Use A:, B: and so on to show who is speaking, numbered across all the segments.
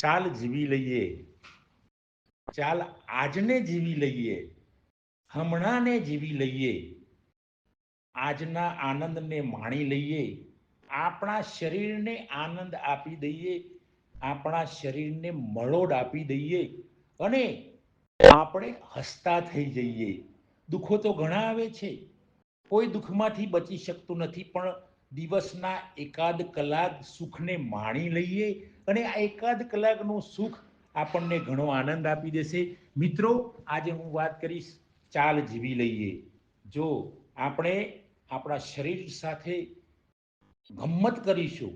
A: ચાલ જીવી લઈએ, ચાલ આજને જીવી લઈએ, હમણાંને જીવી લઈએ, આજના આનંદને માણી લઈએ, આપણા શરીરને આનંદ આપી દઈએ, આપણા શરીરને મરોડ આપી દઈએ અને આપણે હસતા થઈ જઈએ. દુઃખો તો ઘણા આવે છે, કોઈ દુઃખમાંથી બચી શકતું નથી, પણ દિવસના એકાદ કલાક સુખને માણી લઈએ અને આ એકાદ કલાકનું સુખ આપણને ઘણો આનંદ આપી દેશે. મિત્રો, આજે હું વાત કરીશ ચાલ જીવી લઈએ. જો આપણે આપણા શરીર સાથે ગમ્મત કરીશું,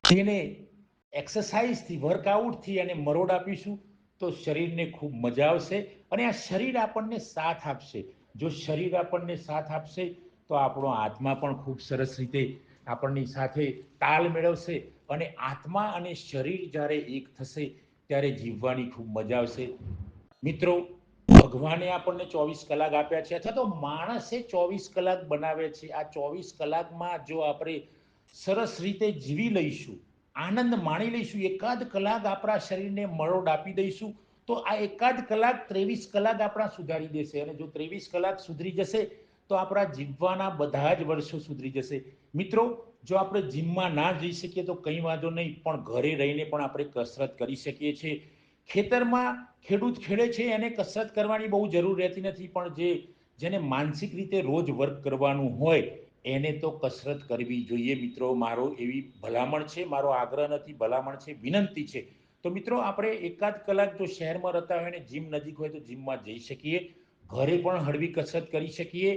A: તેને એક્સરસાઇઝથી, વર્કઆઉટથી અને મરોડ આપીશું, તો શરીરને ખૂબ મજા આવશે અને આ શરીર આપણને સાથ આપશે. જો શરીર આપણને સાથ આપશે તો આપણો આત્મા પણ ખૂબ સરસ રીતે આપણની સાથે તાલ મેળવશે અને આત્મા અને શરીર જ્યારે એક થશે ત્યારે જીવવાની ખૂબ મજા આવશે. મિત્રો, ભગવાને આપણને 24 કલાક આપ્યા છે અથવા તો માણસે 24 કલાક બનાવે છે. આ 24 કલાકમાં જો આપણે સરસ રીતે જીવી લઈશું, આનંદ માણી લઈશું, એકાદ કલાક આપણા શરીરને મરોડ આપી દઈશું, તો આ એકાદ કલાક 23 કલાક આપણા સુધારી દેશે અને જો 23 કલાક સુધરી જશે તો આપણા જીવવાના બધા જ વર્ષો સુધરી જશે. મિત્રો, જો આપણે જીમમાં ના જઈ શકીએ તો કંઈ વાંધો નહીં, પણ ઘરે રહીને પણ આપણે કસરત કરી શકીએ છીએ. ખેતરમાં ખેડૂત ખેડે છે એને કસરત કરવાની બહુ જરૂર રહેતી નથી, પણ જેને માનસિક રીતે રોજ વર્ક કરવાનું હોય એને તો કસરત કરવી જોઈએ. મિત્રો, મારો એવી ભલામણ છે, મારો આગ્રહ નથી, ભલામણ છે, વિનંતી છે. તો મિત્રો, આપણે એકાદ કલાક જો શહેરમાં રહેતા હોય ને જીમ નજીક હોય તો જીમમાં જઈ શકીએ, ઘરે પણ હળવી કસરત કરી શકીએ.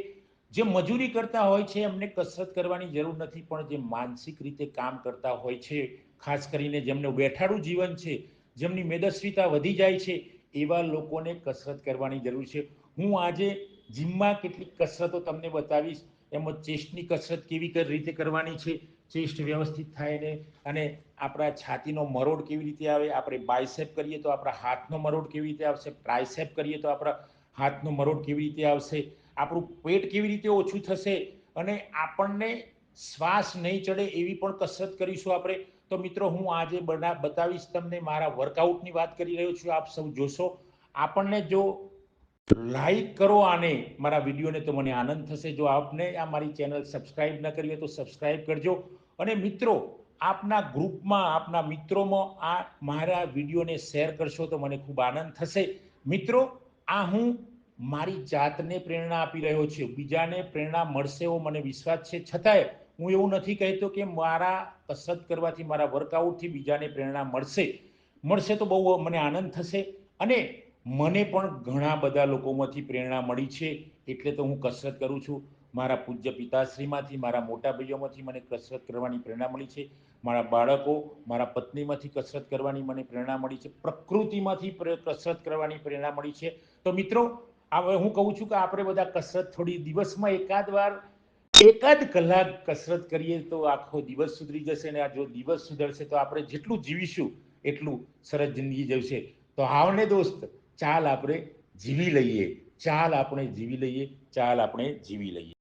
A: જે મજૂરી કરતા હોય છે એમને કસરત કરવાની જરૂર નથી, પણ જે માનસિક રીતે કામ કરતા હોય છે, ખાસ કરીને જેમને બેઠાડું જીવન છે, જેમની મેદસ્વીતા વધી જાય છે, એવા લોકોને કસરત કરવાની જરૂર છે. હું આજે જીમમાં કેટલીક કસરતો તમને બતાવીશ, એમાં ચેસ્ટની કસરત કેવી રીતે કરવાની છે, ચેસ્ટ વ્યવસ્થિત થાય ને અને આપણા છાતીનો મરોડ કેવી રીતે આવે, આપણે બાયસેપ કરીએ તો આપણા હાથનો મરોડ કેવી રીતે આવશે, ટ્રાયસેપ કરીએ તો આપણા હાથનો મરોડ કેવી રીતે આવશે, આપણું પેટ કેવી રીતે ઓછું થશે અને આપણને શ્વાસ નહીં ચડે એવી પણ કસરત કરીશું આપણે. તો મિત્રો, હું આજે બતાવીશ તમને, મારા વર્કઆઉટની વાત કરી રહ્યો છું, આપ સૌ જોશો. આપણને જો લાઈક કરો આને, મારા વિડીયોને, તો મને આનંદ થશે. જો આપને આ મારી ચેનલ સબસ્ક્રાઈબ ન કરી હોય તો સબસ્ક્રાઈબ કરજો અને મિત્રો, આપના ગ્રુપમાં, આપના મિત્રોમાં આ મારા વિડીયોને શેર કરશો તો મને ખૂબ આનંદ થશે. મિત્રો, આ હું મારી જાતને પ્રેરણા આપી રહ્યો છું, બીજાને પ્રેરણા મળશે એવો મને વિશ્વાસ છે. છતાંય હું એવું નથી કહેતો કે મારા કસરત કરવાથી, મારા વર્કઆઉટથી બીજાને પ્રેરણા મળશે તો બહુ મને આનંદ થશે અને મને પણ ઘણા બધા લોકોમાંથી પ્રેરણા મળી છે, એટલે તો હું કસરત કરું છું. મારા પૂજ્ય પિતાશ્રીમાંથી, મારા મોટા ભાઈઓમાંથી મને કસરત કરવાની પ્રેરણા મળી છે. મારા બાળકો, મારા પત્નીમાંથી કસરત કરવાની મને પ્રેરણા મળી છે. પ્રકૃતિમાંથી કસરત કરવાની પ્રેરણા મળી છે. તો મિત્રો, હવે હું કહું છું કે આપણે બધા કસરત થોડી દિવસમાં એકાદ કલાક કસરત કરીએ તો આખો દિવસ સુધરી જશે અને આ જો દિવસ સુધરશે તો આપણે જેટલું જીવીશું એટલું સરસ જિંદગી જશે. તો આવને દોસ્ત, ચાલ આપણે જીવી લઈએ, ચાલ આપણે જીવી લઈએ, ચાલ આપણે જીવી લઈએ.